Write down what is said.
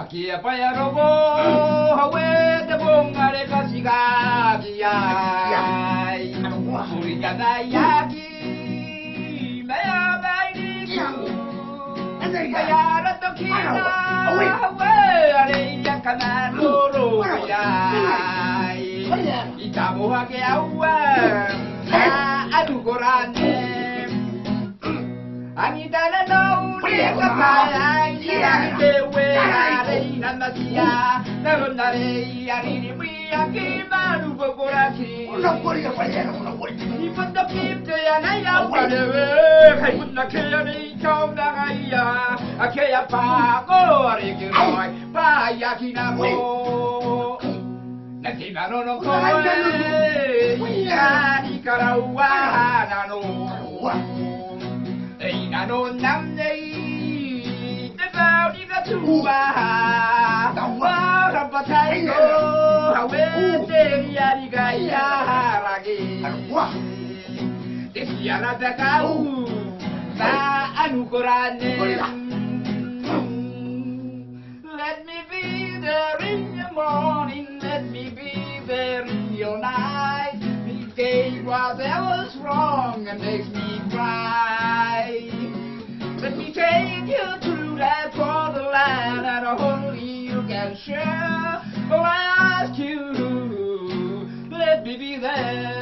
Aquí apaya robo, hawe te bongare kasigagia. Surigana yaki, maya baini ku. Maya ratokina, hawe are yakana loro ya. Itamu hake awa, adu gorane. Anitana no kapaya, dewe are inanasia, narondare ari mi akimaru bokoraki. He put the keep to Yanaya, whatever. I put the killing town Nagaya, a Kaya Pago, a Rigoi, Payakinabo. Natina no Koe, Yanikarawa, Nano Namne, the Valley Gatuba, the Water Potato, Hawe, Yarigaya, Ragi. Yara da kau sa anukurane. Let me be there in the morning, let me be there in your night. Indicate whatever's wrong and makes me cry. Let me take you through that borderland and only you can share. Oh, I ask you, let me be there.